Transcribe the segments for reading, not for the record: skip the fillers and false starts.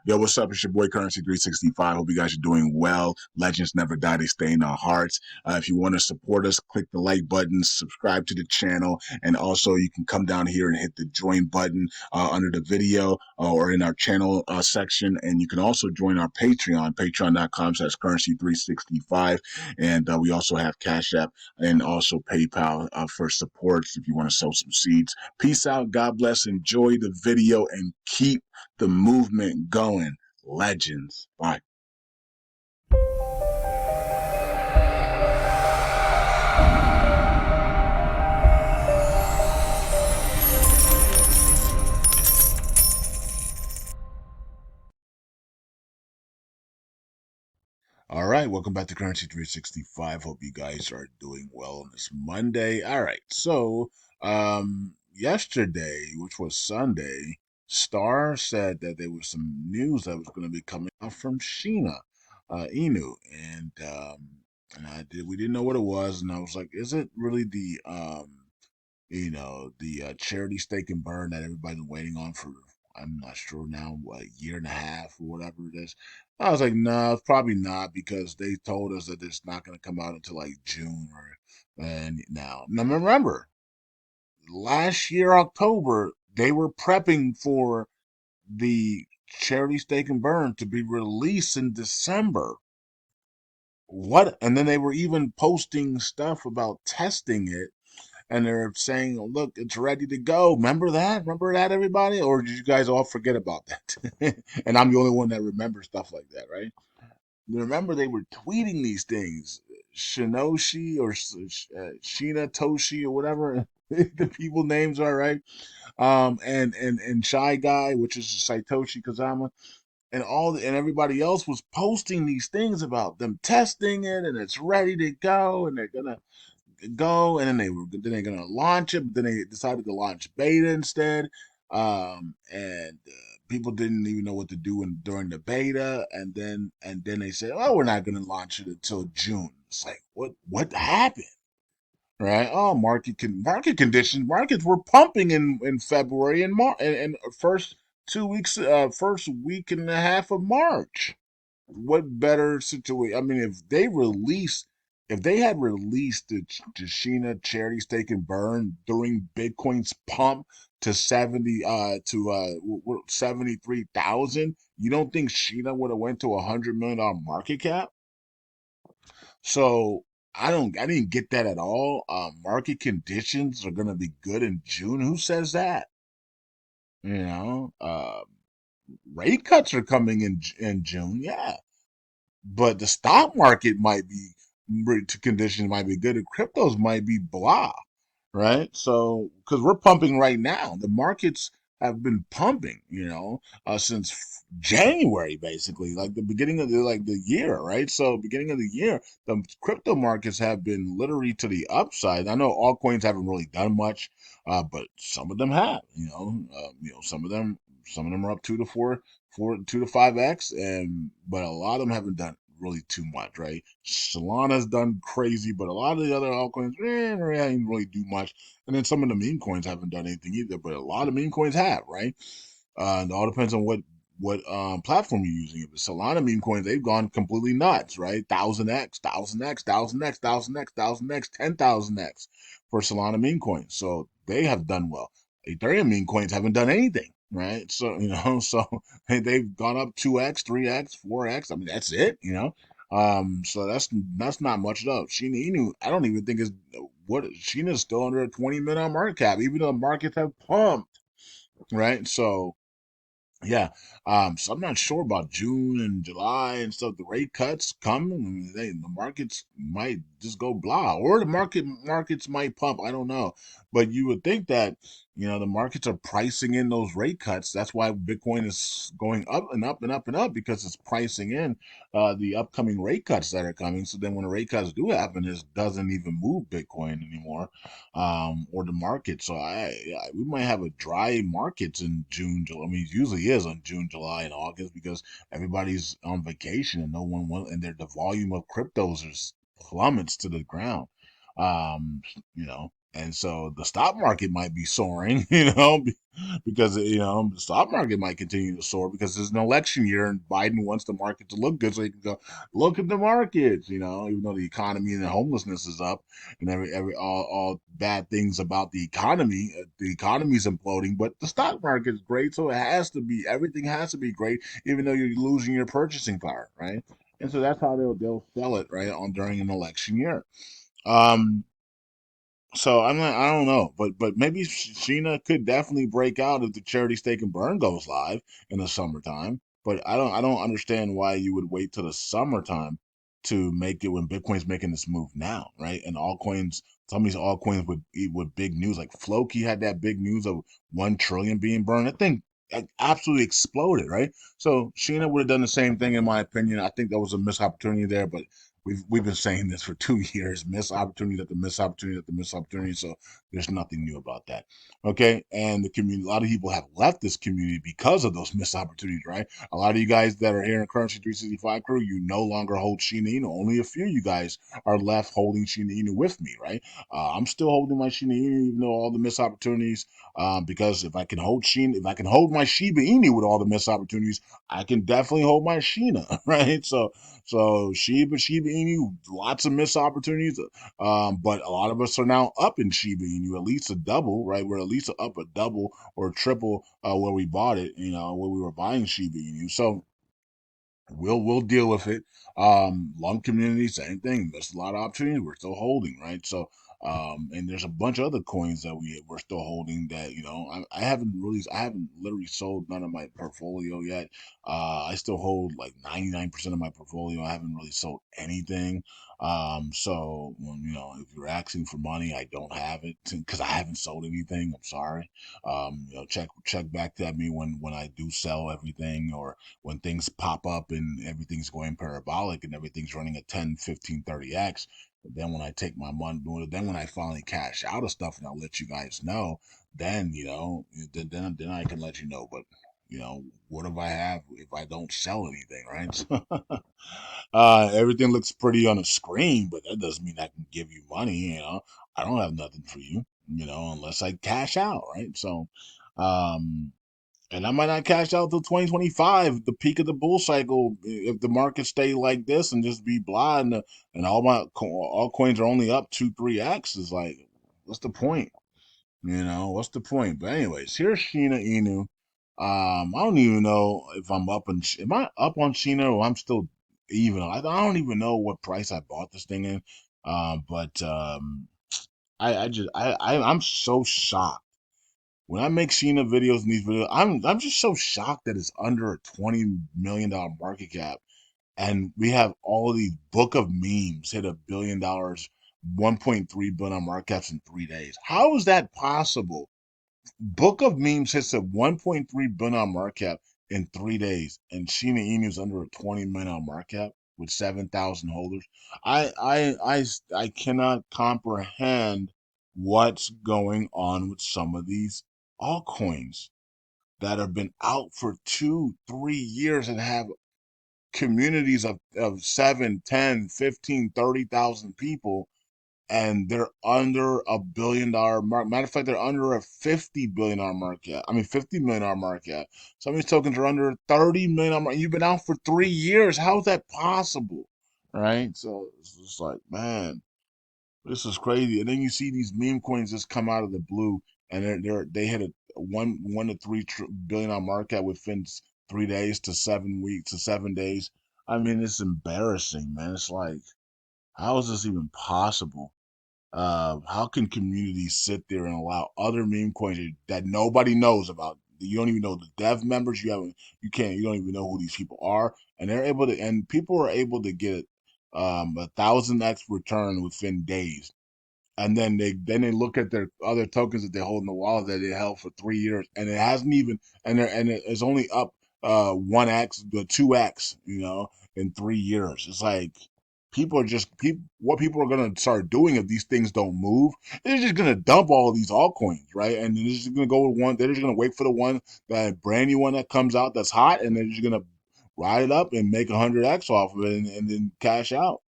Yo, what's up? It's your boy Currency 365. Hope you guys are doing well. Legends never die, they stay in our hearts. If you want to support us, click the like button, subscribe to the channel, and also you can come down here and hit the join button under the video or in our channel section. And you can also join our Patreon, patreon.com/currency365. And we also have Cash App and also PayPal for supports if you want to sow some seeds. Peace out. God bless. Enjoy the video and keep the movement going. Legends. Bye. All right, welcome back to Currency 365. Hope you guys are doing well on this Monday. All right, so yesterday, which was Sunday, Star said that there was some news that was going to be coming out from Shina, Inu, and we didn't know what it was, and I was like, is it really the charity stake and burn that everybody's been waiting on for, I'm not sure now, what, a year and a half or whatever it is. I was like, no, it's probably not because they told us that it's not going to come out until like June and now remember, last year October they were prepping for the charity stake and burn to be released in December. What? And then they were even posting stuff about testing it, and they're saying, oh, look, it's ready to go. Remember that? Remember that, everybody? Or did you guys all forget about that? And I'm the only one that remembers stuff like that, right? Remember, they were tweeting these things. Shinoshi or Shina Toshi or whatever the people names are, right? And Shy Guy, which is Saitoshi Kazama, and everybody else was posting these things about them testing it and it's ready to go and they're gonna go, and then they're gonna launch it, but then they decided to launch beta instead. And people didn't even know what to do during the beta, and then they said, "Oh, we're not gonna launch it until June." It's like, what happened? Right? Oh, market conditions. Markets were pumping in February and March and first 2 weeks, first week and a half of March. What better situation? I mean, if they had released the Shina charity stake and burn during Bitcoin's pump to 73,000, you don't think Shina would have went to $100 million market cap? So I didn't get that at all. Market conditions are gonna be good in June. Who says that? You know, rate cuts are coming in June. Yeah, but the stock market might be conditions might be good, and cryptos might be blah, right? So because we're pumping right now, the markets have been pumping, since January, basically, like the beginning of the year, right? So beginning of the year, the crypto markets have been literally to the upside. I know altcoins haven't really done much, but some of them have, some of them are up 2 to 5x, and but a lot of them haven't done really too much, right? Solana's done crazy, but a lot of the other altcoins didn't really do much. And then some of the meme coins haven't done anything either, but a lot of meme coins have, right? It all depends on what platform you're using. If it's Solana meme coins, they've gone completely nuts, right? 1000x, 1000x, 1000x, 1000x, 1000x, 10,000x for Solana meme coins. So they have done well. Ethereum meme coins haven't done anything, right? So, so they've gone up 2x, 3x, 4x. I mean, that's it. So that's not much though. Shina Inu, I don't even think is what Shina's still under a 20 minute market cap, even though the markets have pumped, right? So yeah. So I'm not sure about June and July and stuff. The rate cuts come, and the markets might just go blah, or the markets might pump. I don't know, but you would think that the markets are pricing in those rate cuts. That's why Bitcoin is going up and up and up and up because it's pricing in the upcoming rate cuts that are coming. So then when the rate cuts do happen, it doesn't even move Bitcoin anymore, or the market. So we might have a dry markets in June, July. I mean, it usually is on June, July, and August because everybody's on vacation and no one wants, and the volume of cryptos is plummets to the ground. Um, And so the stock market might be soaring, because the stock market might continue to soar because it's an election year and Biden wants the market to look good, so he can go look at the markets. Even though the economy and the homelessness is up and every all bad things about the economy's imploding, but the stock market is great, so everything has to be great, even though you're losing your purchasing power, right? And so that's how they'll sell it right on during an election year. Um, so I don't know, but maybe Sheena could definitely break out if the charity stake and burn goes live in the summertime. But I don't understand why you would wait till the summertime to make it when Bitcoin's making this move now, right? And altcoins, some of these altcoins with big news, like Floki had that big news of 1 trillion being burned. That thing absolutely exploded, right? So Sheena would have done the same thing in my opinion. I think there was a missed opportunity there, but we've been saying this for 2 years: miss opportunity after miss opportunity after miss opportunity. So there's nothing new about that. Okay, and the community, a lot of people have left this community because of those missed opportunities, right? A lot of you guys that are here in Currency 365 crew, you no longer hold Shina Inu. Only a few of you guys are left holding Shina Inu with me, right? I'm still holding my Shina Inu, even though all the missed opportunities. Because if I can hold Shina, if I can hold my Shiba Inu with all the missed opportunities, I can definitely hold my Shina, right? So Shiba Inu, lots of missed opportunities. But a lot of us are now up in Shiba Inu, at least a double, right? We're at least up a double or triple where we bought it, where we were buying Shiba Inu. So we'll deal with it. Lung community, same thing. There's a lot of opportunity. We're still holding, right? So and there's a bunch of other coins that we're still holding that I haven't literally sold none of my portfolio yet. I still hold like 99% of my portfolio. I haven't really sold anything. So if you're asking for money, I don't have it because I haven't sold anything. I'm sorry. Check back at me when I do sell everything, or when things pop up and everything's going parabolic and everything's running at 10, 15, 30x. But then when I take my money, then when I finally cash out of stuff and I'll let you guys know, then, then I can let you know. But, what if I have if I don't sell anything, right? Everything looks pretty on the screen, but that doesn't mean I can give you money. I don't have nothing for you, unless I cash out, right? So, and I might not cash out till 2025, the peak of the bull cycle, if the market stay like this and just be blah, and all coins are only up 2-3x. Is like, what's the point? What's the point? But anyways, here's Shina Inu. I don't even know if I'm up on. Am I up on Shina or I'm still even? I don't even know what price I bought this thing in. But I'm so shocked when I make Sheena videos and these videos. I'm just so shocked that it's under a $20 million market cap, and we have all of these book of memes hit $1 billion, 1.3 billion on market caps in 3 days. How is that possible? Book of memes hits a 1.3 billion on market cap in 3 days, and Sheena Inu's under a 20 million on market cap with 7,000 holders. I cannot comprehend what's going on with some of these altcoins that have been out for 2-3 years and have communities of 7, 10, 15, 30,000 people, and they're under $1 billion mark. Matter of fact, they're under a $50 billion market cap. I mean, $50 million market cap. Some of these tokens are under 30 million market. You've been out for 3 years. How is that possible? Right? So it's just like, man, this is crazy. And then you see these meme coins just come out of the blue, and they hit a one to $3 billion on market cap within 3 days to 7 weeks to 7 days. I mean, it's embarrassing, man. It's like, how is this even possible? How can communities sit there and allow other meme coins that nobody knows about? You don't even know the dev members. You don't even know who these people are, and people are able to get 1,000x return within days, and then they look at their other tokens that they hold in the wallet that they held for 3 years, and it hasn't even and it's only up 1x, the 2x, in 3 years. It's like what people are gonna start doing if these things don't move. They're just gonna dump all of these altcoins, right? And they're just gonna go with one. They're just gonna wait for the one, that brand new one that comes out that's hot, and they're just gonna ride it up and make 100x off of it, and then cash out.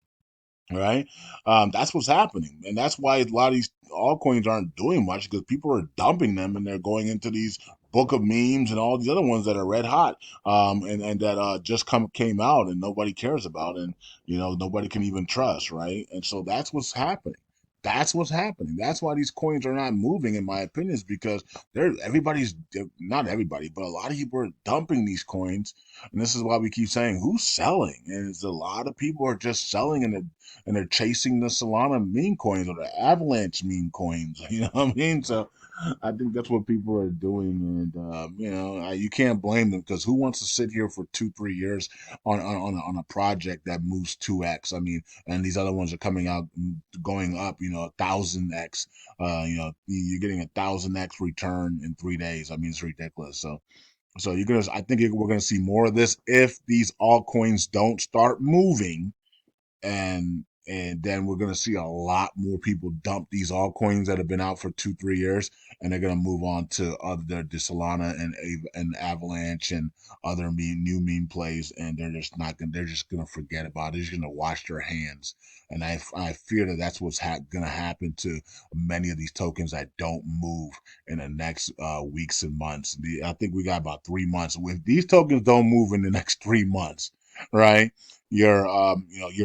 right? That's what's happening, and that's why a lot of these altcoins aren't doing much because people are dumping them and they're going into these book of memes and all these other ones that are red hot, and that just came out and nobody cares about, and nobody can even trust, right? And so that's what's happening. That's what's happening. That's why these coins are not moving, in my opinion, is because everybody's not everybody, but a lot of people are dumping these coins, and this is why we keep saying who's selling, and it's a lot of people are just selling and they're chasing the Solana meme coins or the Avalanche meme coins. You know what I mean? So I think that's what people are doing, and you can't blame them because who wants to sit here for 2 3 years on a project that moves 2x? I mean, and these other ones are coming out going up, 1,000x. You're getting 1,000x return in 3 days. I mean, it's ridiculous. So you're gonna. I think we're gonna see more of this if these altcoins don't start moving, and then we're gonna see a lot more people dump these altcoins that have been out for 2 3 years, and they're gonna move on to other the Solana and Avalanche and other new meme plays, and they're just not gonna they're just gonna forget about it. They're just gonna wash their hands, and I fear that that's what's gonna happen to many of these tokens that don't move in the next weeks and months. I think we got about 3 months. If these tokens don't move in the next 3 months, right? Your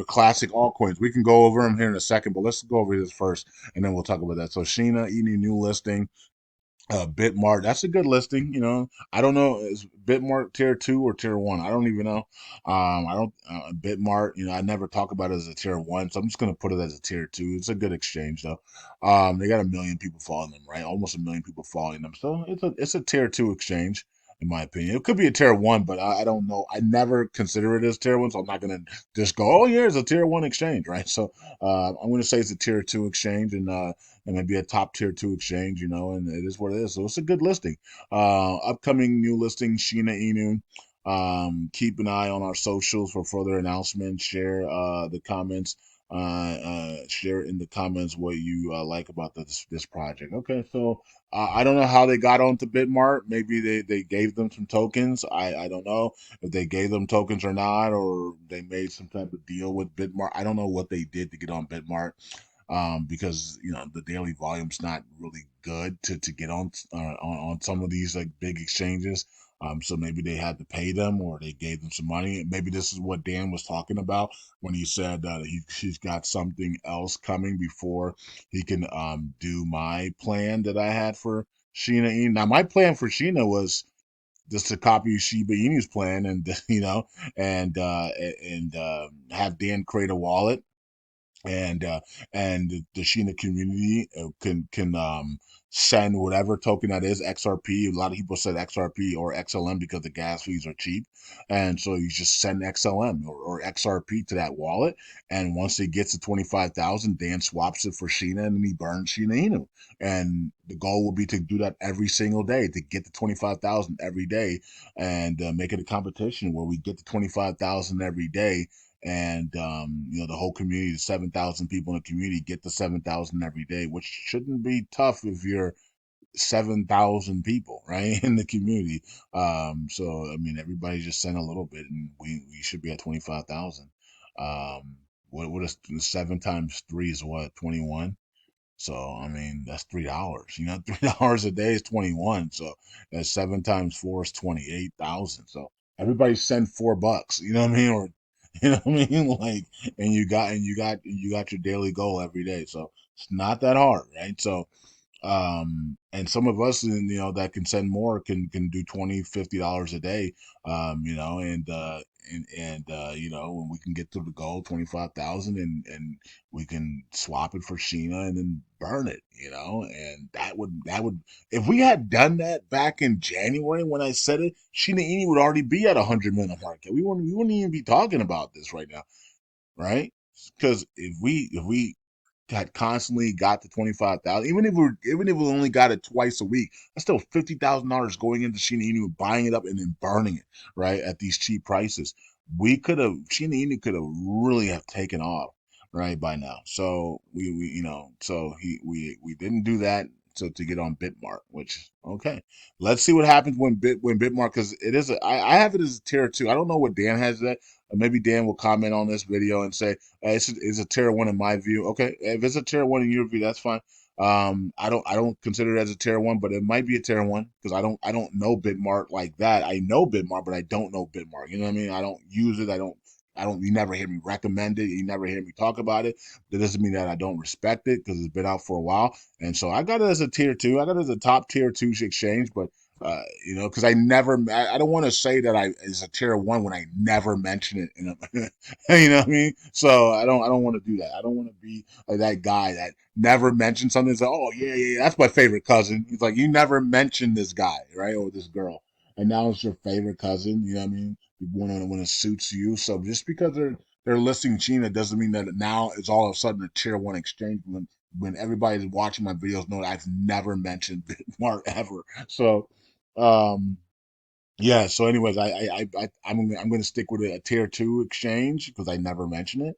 classic altcoins. We can go over them here in a second, but let's go over this first, and then we'll talk about that. So Shina, any new listing, Bitmart, that's a good listing. I don't know, is Bitmart tier two or tier one? I don't even know. I don't Bitmart. I never talk about it as a tier one, so I'm just gonna put it as a tier two. It's a good exchange though. They got 1 million people following them, right? Almost 1 million people following them, so it's a tier two exchange. In my opinion, it could be a tier one, but I don't know. I never consider it as tier one, so I'm not gonna just go, "Oh, yeah, it's a tier one exchange," right? So I'm gonna say it's a tier two exchange, and maybe a top tier two exchange, and it is what it is. So it's a good listing. Upcoming new listing, Shina Inu. Keep an eye on our socials for further announcements. Share the comments. Share in the comments what you like about this project. Okay, so I don't know how they got onto Bitmart. Maybe they gave them some tokens. I don't know if they gave them tokens or not, or they made some type of deal with Bitmart. I don't know what they did to get on Bitmart, because the daily volume's not really good to get on some of these like big exchanges. So maybe they had to pay them or they gave them some money. Maybe this is what Dan was talking about when he said that he's got something else coming before he can do my plan that I had for Sheena E. Now my plan for Sheena was just to copy Shiba Inu's plan, and have Dan create a wallet, and the Shina community can send whatever token that is XRP. A lot of people said XRP or XLM because the gas fees are cheap, and so you just send XLM or XRP to that wallet, and once it gets to 25,000, Dan swaps it for Shina and then he burns Shina Inu. And the goal will be to do that every single day to get to 25,000 every day, and make it a competition where we get to 25,000 every day, and the whole community, the 7,000 people in the community, get the 7,000 every day, which shouldn't be tough if you're 7,000 people, right, in the community. So I mean, everybody just sent a little bit, and we should be at 25,000. What is 7 times 3 is what, 21? So I mean, that's $3. $3 a day is 21. So that's 7 times 4 is 28,000. So everybody send $4. You know what I mean? Or what I mean? Like, and you got your daily goal every day. So it's not that hard, right? So and some of us, that can send more, can do 20 $50 a day, when we can get to the goal 25,000, and we can swap it for Sheena and then burn it, and that would if we had done that back in January when I said it, Sheena Eni would already be at 100 million market. We wouldn't even be talking about this right now, right? Because if we had constantly got to 25,000, even if we only got it twice a week, that's still $50,000 going into Sheena Inu, buying it up and then burning it, right, at these cheap prices. Sheena Inu could have really have taken off, right, by now. So we didn't do that. to get on Bitmart. Which okay, let's see what happens when Bitmart, because it is I have it as a tier two. I don't know what Dan has that. Maybe Dan will comment on this video and say it's a tier one in my view. Okay, if it's a tier one in your view, that's fine. I don't consider it as a tier one, but it might be a tier one because I don't know Bitmart like that. I know Bitmart, but I don't know Bitmart. You know what I mean? I don't use it. I don't. You never hear me recommend it. You never hear me talk about it. That doesn't mean that I don't respect it because it's been out for a while. And so I got it as a tier two. I got it as a top tier two exchange, but you know, because I don't want to say that I is a tier one when I never mention it. You know what I mean? So I don't want to do that. I don't want to be like that guy that never mentioned something. It's like, oh yeah, that's my favorite cousin. He's like, you never mentioned this guy, right, or this girl, and now it's your favorite cousin. You know what I mean? When it suits you. So just because they're listing China doesn't mean that now it's all of a sudden a tier one exchange when everybody's watching my videos know that I've never mentioned Bitmart ever. So um yeah, so anyways, I'm going to stick with a tier two exchange because I never mention it.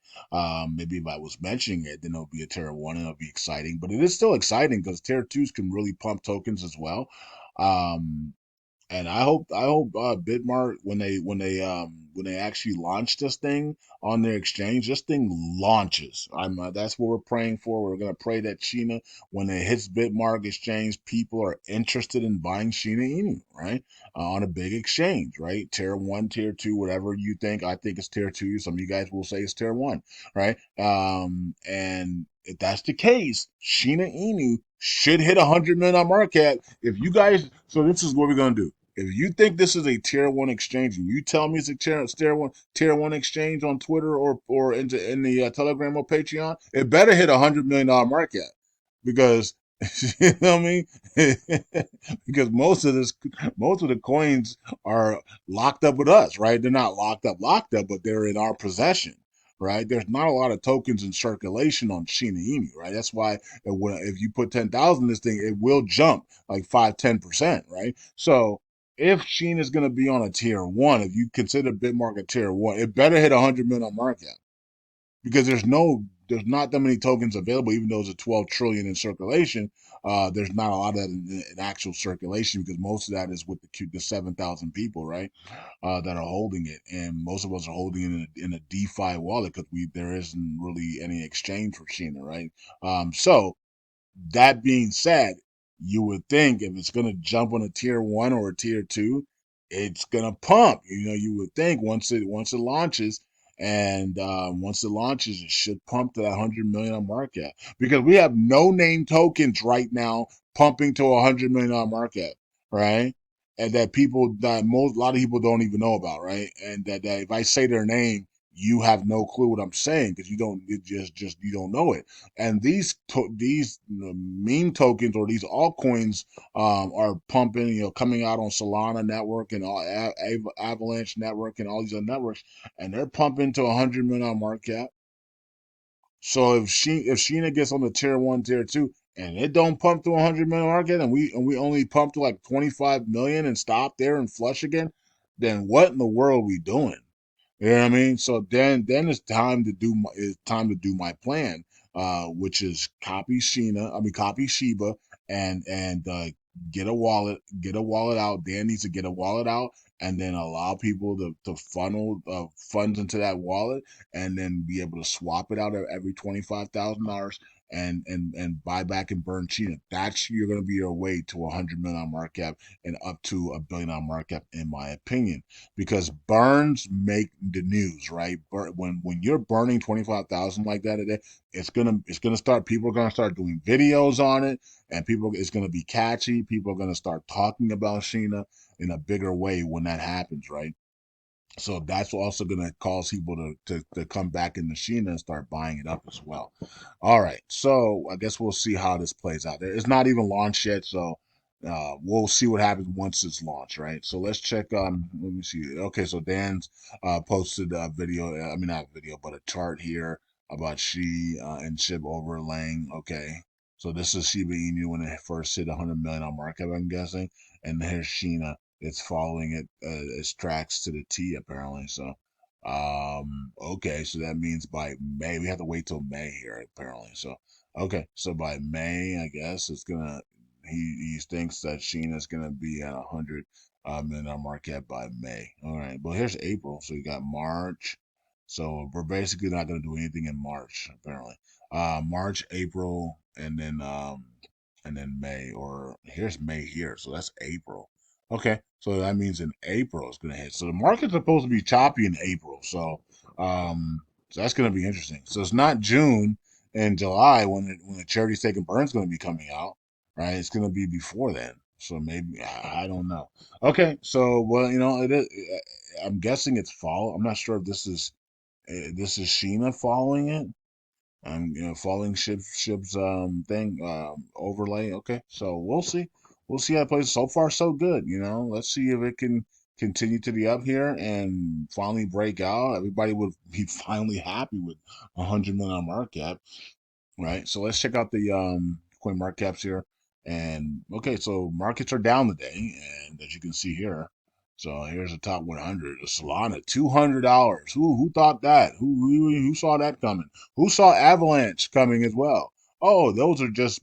Maybe if I was mentioning it, then it'll be a tier one and it'll be exciting. But it is still exciting because tier twos can really pump tokens as well. Um, and I hope Bitmart when they actually launch this thing on their exchange, this thing launches. That's what we're praying for. We're gonna pray that Shina, when it hits Bitmart exchange, people are interested in buying Shina Inu, right? On a big exchange, right? Tier one, tier two, whatever you think. I think it's tier two. Some of you guys will say it's tier one, right? And if that's the case, Shina Inu should hit 100 million on market cap. If you guys, so this is what we're gonna do. If you think this is a tier one exchange, and you tell me it's a tier one exchange on Twitter or in the Telegram or Patreon, it better hit $100 million market cap because you know what I mean. Because most of the coins are locked up with us, right? They're not locked up, but they're in our possession. Right, there's not a lot of tokens in circulation on Shina Inu, right? That's why if you put 10,000 in this thing, it will jump like 5-10%, right? So if Sheen is going to be on a tier one, if you consider Bitmark a tier one, it better hit 100 million on market cap because there's not that many tokens available, even though it's a 12 trillion in circulation. There's not a lot of that in actual circulation because most of that is with the 7,000 people, right? That are holding it, and most of us are holding it in a DeFi wallet because there isn't really any exchange for Shina, right? So that being said, you would think if it's going to jump on a tier one or a tier two, it's going to pump. You know, you would think once it launches, and once it launches, it should pump to that 100 million on market because we have no name tokens right now pumping to $100 million on market, right? And that a lot of people don't even know about, right? And that if I say their name, you have no clue what I'm saying because you don't know it. And these meme tokens or these altcoins are pumping, you know, coming out on Solana network and all Avalanche network and all these other networks, and they're pumping to 100 million on market cap. So if Sheena gets on the tier one, tier two, and it don't pump to 100 million market, and we only pump to like 25 million and stop there and flush again, then what in the world are we doing? You know what I mean? So then it's time to do my plan, which is copy Shiba and get a wallet out. Dan needs to get a wallet out and then allow people to funnel funds into that wallet and then be able to swap it out every $25,000 and buy back and burn China. That's you're going to be your way to 100 million on market cap and up to a billion on market cap, in my opinion, because burns make the news, right? When you're burning 25,000 like that a day, it's gonna start. People are gonna start doing videos on it, and people it's gonna be catchy. People are gonna start talking about Sheena in a bigger way when that happens, right? So that's also going to cause people to come back in the Sheena and start buying it up as well. All right. So I guess we'll see how this plays out. It's not even launched yet. So we'll see what happens once it's launched, right? So let's check. Let me see. Okay. So Dan's posted a video. I mean, not a video, but a chart here about and SHIB overlaying. Okay. So this is Shiba Inu when it first hit 100 million on market, I'm guessing. And here's Sheena, it's following it its tracks to the T apparently. So okay, so that means by May we have to wait till May here apparently. So okay, so by May I guess it's gonna he thinks that Sheena's gonna be at 100 million dollar market cap by May. All right, well here's April, so you got March. So we're basically not gonna do anything in March apparently. March, April, and then May. Or here's May here, so that's April. Okay, so that means in April it's gonna hit. So the market's supposed to be choppy in April. So that's gonna be interesting. So it's not June and July when the charity stake and burn's going to be coming out, right? It's going to be before then. So maybe I don't know. Okay, so well, it is. I'm guessing it's fall. I'm not sure if this is Sheena following it. Following Shib's thing overlay. Okay, so we'll see. We'll see how it plays. So far, so good. Let's see if it can continue to be up here and finally break out. Everybody would be finally happy with 100 million market cap. Right. So let's check out the coin market caps here. And okay, so markets are down today, and as you can see here, so here's the top 100. The Solana, $200. Who thought that? Who saw that coming? Who saw Avalanche coming as well? Oh, those are just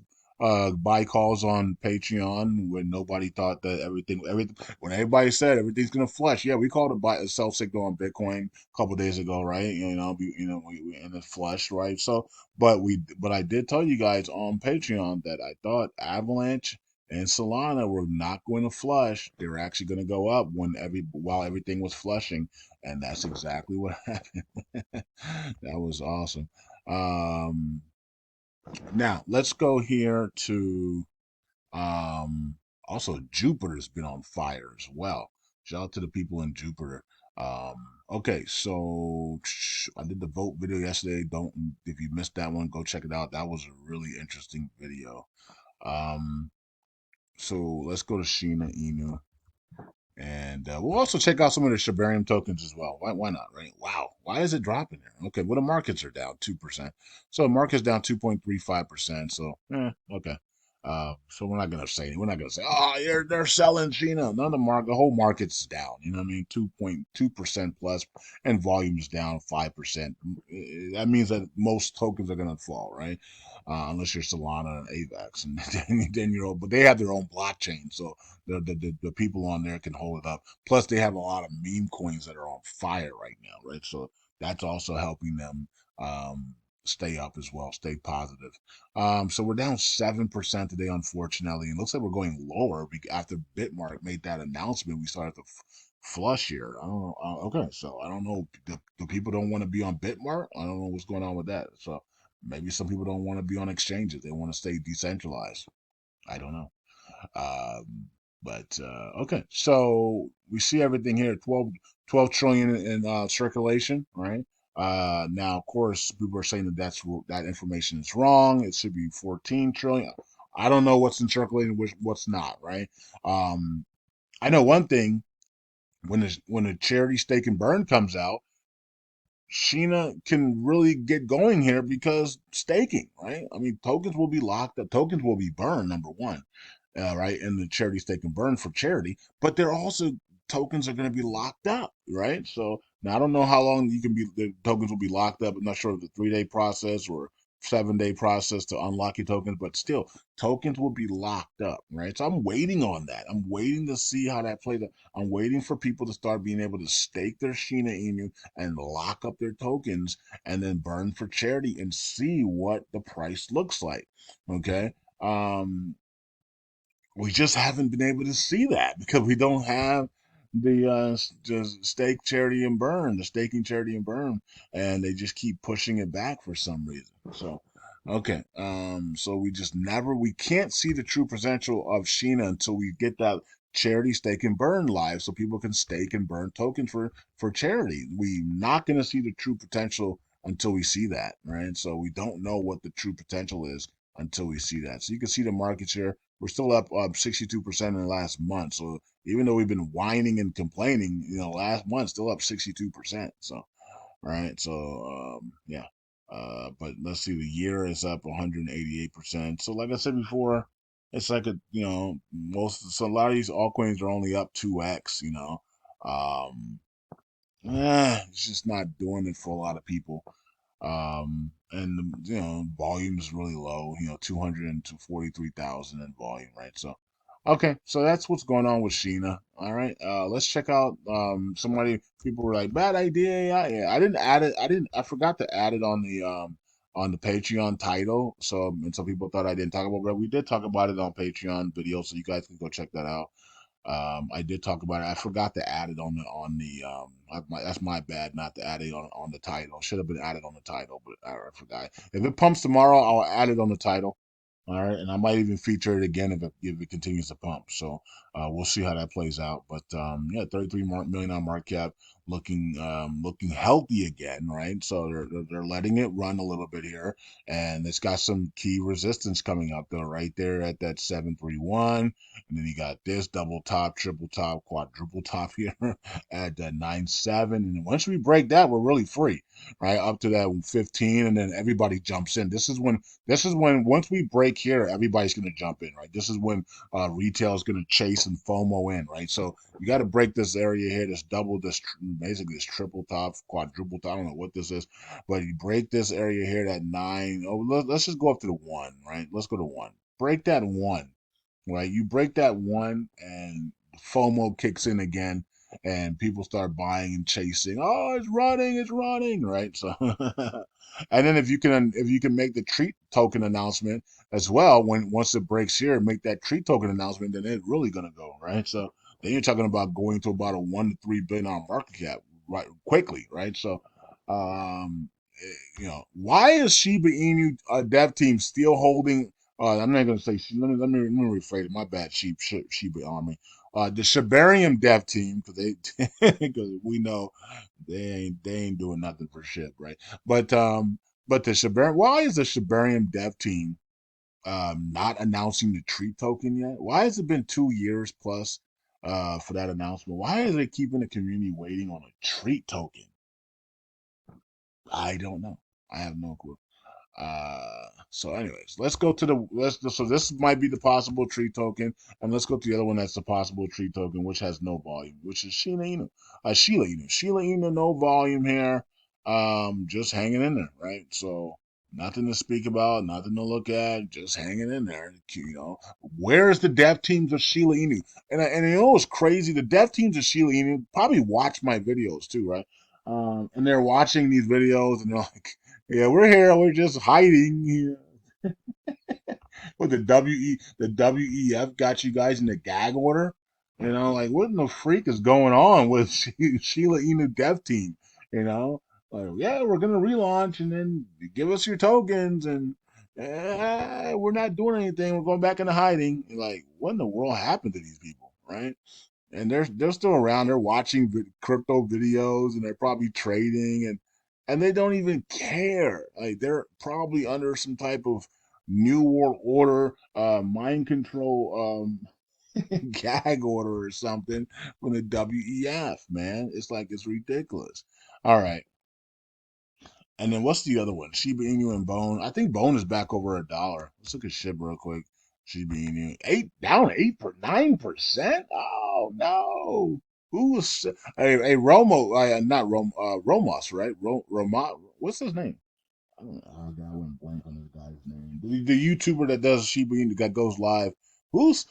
buy calls on Patreon when nobody thought that everything when everybody said everything's gonna flush. Yeah, we called a sell signal on Bitcoin a couple days ago, right? And it flushed, right? So but I did tell you guys on Patreon that I thought Avalanche and Solana were not going to flush. They were actually going to go up while everything was flushing, and that's exactly what happened. That was awesome. Um, Now let's go here to also Jupiter's been on fire as well. Shout out to the people in Jupiter. Um, okay, so I did the vote video yesterday. Don't If you missed that one, go check it out. That was a really interesting video. Um, so let's go to Sheena Inu. And we'll also check out some of the Shibarium tokens as well. Why not, right? Wow. Why is it dropping there? Okay, well, the markets are down 2%. So the market's down 2.35%. So, okay. So we're not gonna say, oh, they're selling Sheena. None of the whole market's down. You know what I mean? 2.2% plus, and volume's down 5%. That means that most tokens are gonna fall, right? Unless you're Solana and AVAX, and then but they have their own blockchain, so the people on there can hold it up. Plus, they have a lot of meme coins that are on fire right now, right? So that's also helping them stay up as well, stay positive. So we're down 7% today, unfortunately. And it looks like we're going lower after Bitmart made that announcement. We started to flush here. I don't know. Okay, so I don't know. The people don't want to be on Bitmart. I don't know what's going on with that. So maybe some people don't want to be on exchanges. They want to stay decentralized. I don't know. Um, okay, so we see everything here 12 trillion in circulation, right? Now, of course, people are saying that information is wrong. It should be 14 trillion. I don't know what's in circulation, what's not, right? Um, I know one thing: when the charity stake and burn comes out, Sheena can really get going here because staking, right? I mean, tokens will be locked up, tokens will be burned, number one, right? And the charity stake and burn for charity, but they're also tokens are going to be locked up, right? So now I don't know how long the tokens will be locked up. I'm not sure if the 3 day process or 7 day process to unlock your tokens, but still, tokens will be locked up, right? So I'm waiting on that. I'm waiting to see how that plays out. I'm waiting for people to start being able to stake their Sheena Inu and lock up their tokens and then burn for charity and see what the price looks like. Okay. We just haven't been able to see that because we don't have the stake charity and burn, the staking charity and burn, and they just keep pushing it back for some reason. So, okay, so we can't see the true potential of Sheena until we get that charity stake and burn live, so people can stake and burn tokens for charity. We're not going to see the true potential until we see that, right? So we don't know what the true potential is until we see that. So you can see the market share, we're still up 62% in the last month. So even though we've been whining and complaining, last month still up 62%. So, right. So, yeah. But let's see, the year is up 188%. So, like I said before, it's like so a lot of these altcoins are only up 2x, it's just not doing it for a lot of people. And the, volume is really low. 200 to 43,000 in volume, right? So, okay, so that's what's going on with Sheena. All right, let's check out. Somebody, people were like, bad idea. Yeah, yeah. I didn't add it. I forgot to add it on the Patreon title. So, and some people thought I didn't talk about it, but we did talk about it on Patreon video, so you guys can go check that out. I did talk about it. I forgot to add it that's my bad not to add it on the title. Should have been added on the title, but I forgot. If it pumps tomorrow, I'll add it on the title. All right, and I might even feature it again if it continues to pump. So we'll see how that plays out. But yeah, 33 million on market cap, looking healthy again, right? So they're letting it run a little bit here, and it's got some key resistance coming up though, right there at that 731, and then you got this double top, triple top, quadruple top here at that 9.7, and once we break that, we're really free, right? Up to that 15, and then everybody jumps in. This is when once we break here, everybody's going to jump in, right? This is when retail is going to chase and FOMO in, right? So you got to break this area here, this double, basically this triple top, quadruple top. I don't know what this is, but you break this area here, that nine. Oh, let's just go up to the one, right? Let's go to one. Break that one, right? You break that one, and FOMO kicks in again, and people start buying and chasing. Oh, it's running, right? So, and then if you can make the treat token announcement as well, when once it breaks here, make that treat token announcement, then it's really gonna go, right? So then you're talking about going to about a 1 to 3 billion market cap, right, quickly, right? So, why is Shiba Inu dev team still holding? I'm not going to say. Let me rephrase it. My bad, Shiba Army. The Shibarium dev team, because because we know they ain't doing nothing for shit, right? But the Shibarium. Why is the Shibarium dev team not announcing the treat token yet? Why has it been 2 years plus for that announcement? Why is it keeping the community waiting on a treat token? I don't know. I have no clue. So anyways, let's go to the let's so this might be the possible tree token, and let's go to the other one that's the possible tree token, which has no volume, which is Sheila Inu. Sheila Inu, no volume here. Just hanging in there, right? So nothing to speak about, nothing to look at, just hanging in there. Where's the dev teams of Sheila Inu? And you know what's crazy? The dev teams of Sheila Inu probably watch my videos too, right? And they're watching these videos and they're like, yeah, we're here. We're just hiding here. With the WEF got you guys in the gag order. Like what in the freak is going on with Sheila Inu Dev Team? You know, like yeah, we're gonna relaunch and then give us your tokens and we're not doing anything. We're going back into hiding. Like what in the world happened to these people, right? And they're still around. They're watching crypto videos and they're probably trading and they don't even care. Like they're probably under some type of new world order, mind control, gag order or something from the WEF. Man, it's like it's ridiculous. All right, and then what's the other one? Shiba Inu and Bone. I think Bone is back over $1. Let's look at SHIB real quick. Shiba Inu down 9%. Oh no! Who was a Romo? Not Romos, right? Roma. What's his name? Oh God, I went blank on this guy's name. The YouTuber that does Shiba Inu that goes live. Who's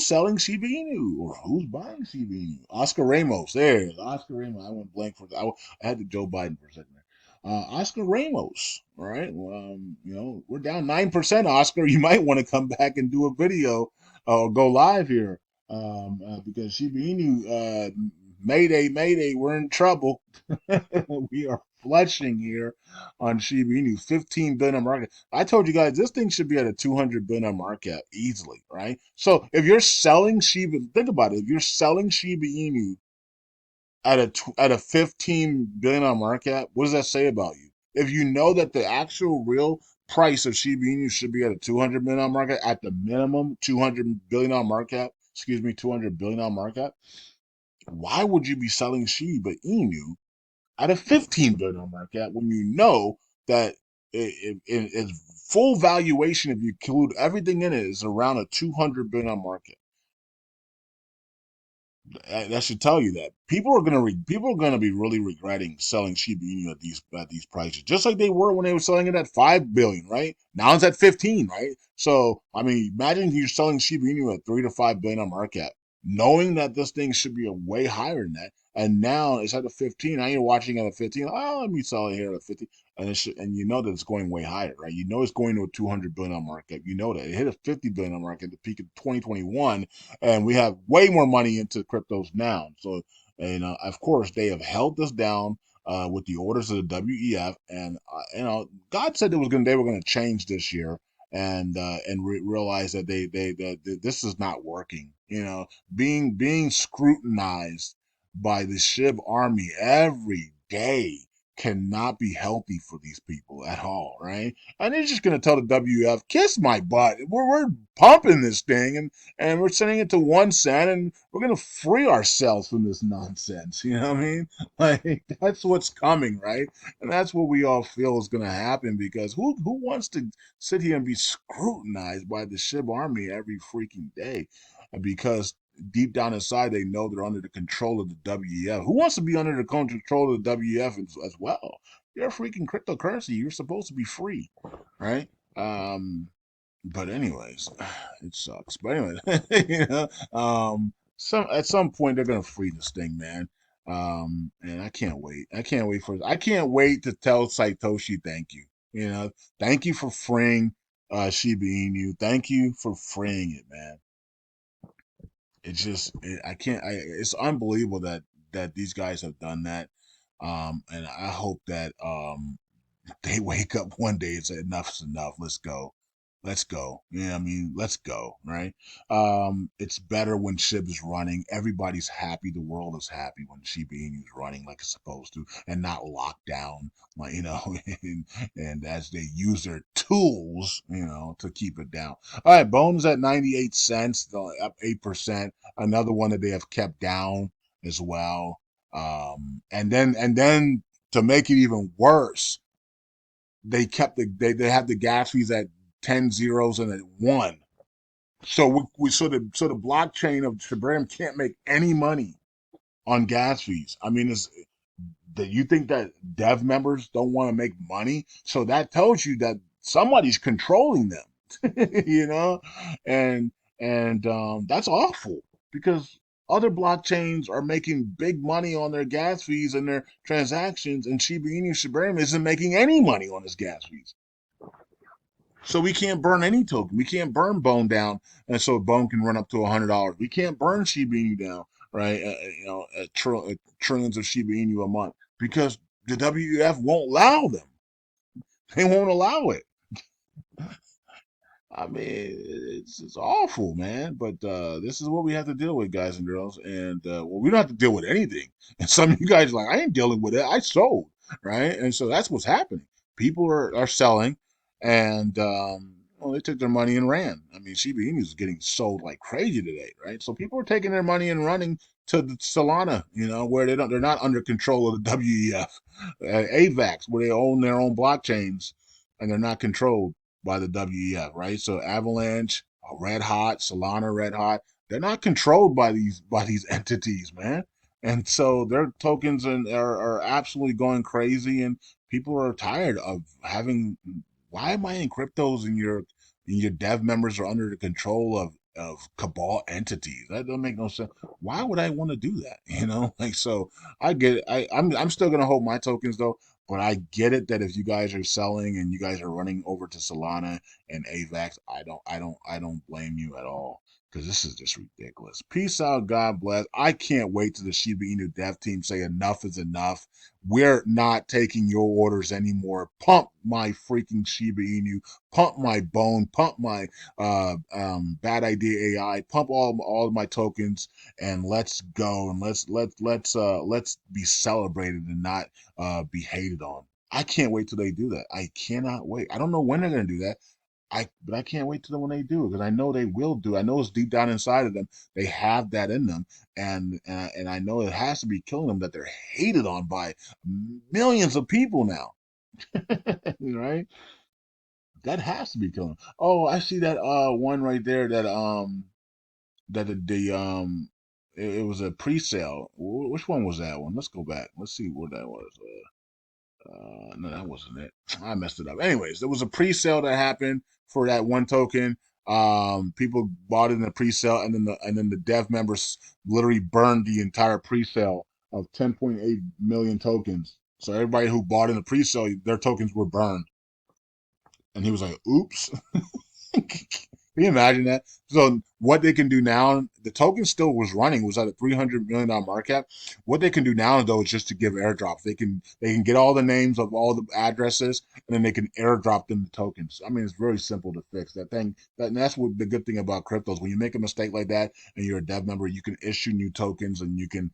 selling Shiba Inu or who's buying Shiba Inu? Oscar Ramos. There, it is. Oscar Ramos. I went blank for that. I had the Joe Biden for a second there. Oscar Ramos. All right. Well, we're down 9%. Oscar, you might want to come back and do a video or go live here, because Shiba Inu, Mayday, Mayday, we're in trouble. We are flushing here on Shiba Inu, 15 billion market. I told you guys this thing should be at a 200 billion market cap easily, right? So if you're selling Shiba, think about it. If you're selling Shiba Inu at a 15 billion market cap, what does that say about you? If you know that the actual real price of Shiba Inu should be at a 200 million market at the minimum, 200 billion market cap. Excuse me, 200 billion market cap. Why would you be selling Shiba Inu at a 15 billion market cap when you know that its full valuation, if you include everything in it, is around a 200 billion market? That should tell you that people are gonna be really regretting selling Shiba Inu at these prices, just like they were when they were selling it at 5 billion, right? Now it's at 15, right? So I mean, imagine you're selling Shiba Inu at 3 to 5 billion on market cap, knowing that this thing should be a way higher than that, and now it's at a 15. Now you're watching at a 15. Oh, let me sell it here at a 15, and and you know that it's going way higher, right? You know it's going to a 200 billion on market cap. You know that it hit a 50 billion on market at the peak of 2021, and we have way more money into cryptos now. So, and of course, they have held us down with the orders of the WEF, and God said they were gonna change this year, and realize that that this is not working. Being scrutinized by the Shib army every day cannot be healthy for these people at all, right? And they're just gonna tell the WF, kiss my butt. We're pumping this thing, and we're sending it to 1 cent, and we're gonna free ourselves from this nonsense. You know what I mean? Like that's what's coming, right? And that's what we all feel is gonna happen, because who wants to sit here and be scrutinized by the Shib army every freaking day? And because deep down inside they know they're under the control of the WEF. Who wants to be under the control of the WEF as well? You're a freaking cryptocurrency. You're supposed to be free, right? Um, but anyways, it sucks. But anyway, some at some point they're gonna free this thing, man. And I can't wait. I can't wait to tell Satoshi thank you. Thank you for freeing Shiba Inu. Thank you for freeing it, man. I can't. It's unbelievable that these guys have done that. And I hope that they wake up one day and say enough's enough. Let's go. Let's go. Yeah, I mean, let's go, right? It's better when SHIB is running. Everybody's happy. The world is happy when Shiba Inu is running like it's supposed to, and not locked down, like and as they use their tools, to keep it down. All right, Bones at 98 cents, up 8%. Another one that they have kept down as well. And then to make it even worse, they have the gas fees at 10 zeros and at one. So the blockchain of Shibarium can't make any money on gas fees. I mean, it's that you think that dev members don't want to make money, so that tells you that somebody's controlling them, and that's awful, because other blockchains are making big money on their gas fees and their transactions, and Shiba Inu Shibarium isn't making any money on his gas fees. So we can't burn any token. We can't burn Bone down, and so Bone can run up to $100. We can't burn Shiba Inu down, right? Trillions of Shiba Inu a month, because the WF won't allow them. They won't allow it. I mean, it's awful, man. But this is what we have to deal with, guys and girls. And well, we don't have to deal with anything. And some of you guys are like, I ain't dealing with it. I sold, right? And so that's what's happening. People are selling, and well, they took their money and ran. I mean, Shiba Inu is getting sold like crazy today, right? So people are taking their money and running to the Solana, where they're not under control of the WEF, AVAX, where they own their own blockchains, and they're not controlled by the WEF, right? So Avalanche, Red Hot, Solana, Red Hot, they're not controlled by these entities, man. And so their tokens are absolutely going crazy, and people are tired of having. Why am I in cryptos and your dev members are under the control of cabal entities? That doesn't make no sense. Why would I want to do that? Like, so I get it. I'm still gonna hold my tokens though. But I get it that if you guys are selling and you guys are running over to Solana and AVAX, I don't blame you at all, because this is just ridiculous. Peace out, God bless. I can't wait till the Shiba Inu dev team say enough is enough. We're not taking your orders anymore. Pump my freaking Shiba Inu, pump my Bone, pump my Bad Idea AI, pump all of my tokens, and let's go, and let's be celebrated and not be hated on. I can't wait till they do that. I cannot wait. I don't know when they're gonna do that. But I can't wait till when they do it, because I know they will do. I know it's deep down inside of them. They have that in them, and I know it has to be killing them that they're hated on by millions of people now. Right? That has to be killing them. Oh, I see that one right there that that the It was a pre-sale. Which one was that one? Let's go back. Let's see what that was. No, that wasn't it. I messed it up. Anyways, there was a pre-sale that happened for that one token. People bought it in the pre-sale, and then the dev members literally burned the entire pre-sale of 10.8 million tokens. So everybody who bought in the pre-sale, their tokens were burned. And he was like, "Oops." Can you imagine that? So what they can do now, the token still was running, was at a $300 million market cap. What they can do now though is just to give airdrops. They can get all the names of all the addresses and then they can airdrop them the tokens. I mean, it's very simple to fix that thing. And that's what the good thing about cryptos. When you make a mistake like that and you're a dev member, you can issue new tokens and you can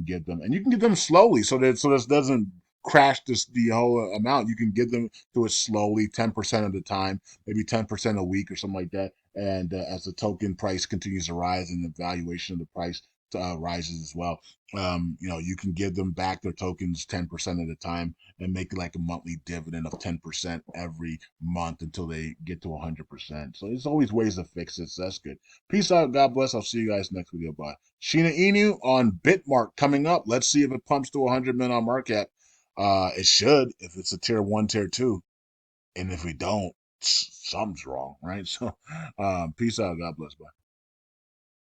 give them and you can get them slowly so this doesn't crash the whole amount. You can give them to it slowly, 10% of the time, maybe 10% a week or something like that. And as the token price continues to rise and the valuation of the price rises as well, you can give them back their tokens 10% of the time and make like a monthly dividend of 10% every month until they get to 100%. So there's always ways to fix it. So that's good. Peace out. God bless. I'll see you guys next video. Bye. Shina Inu on Bitmart coming up. Let's see if it pumps to 100 million on market cap. It should if it's a tier one, tier two. And if we don't, something's wrong, right? So, peace out. God bless. Bye.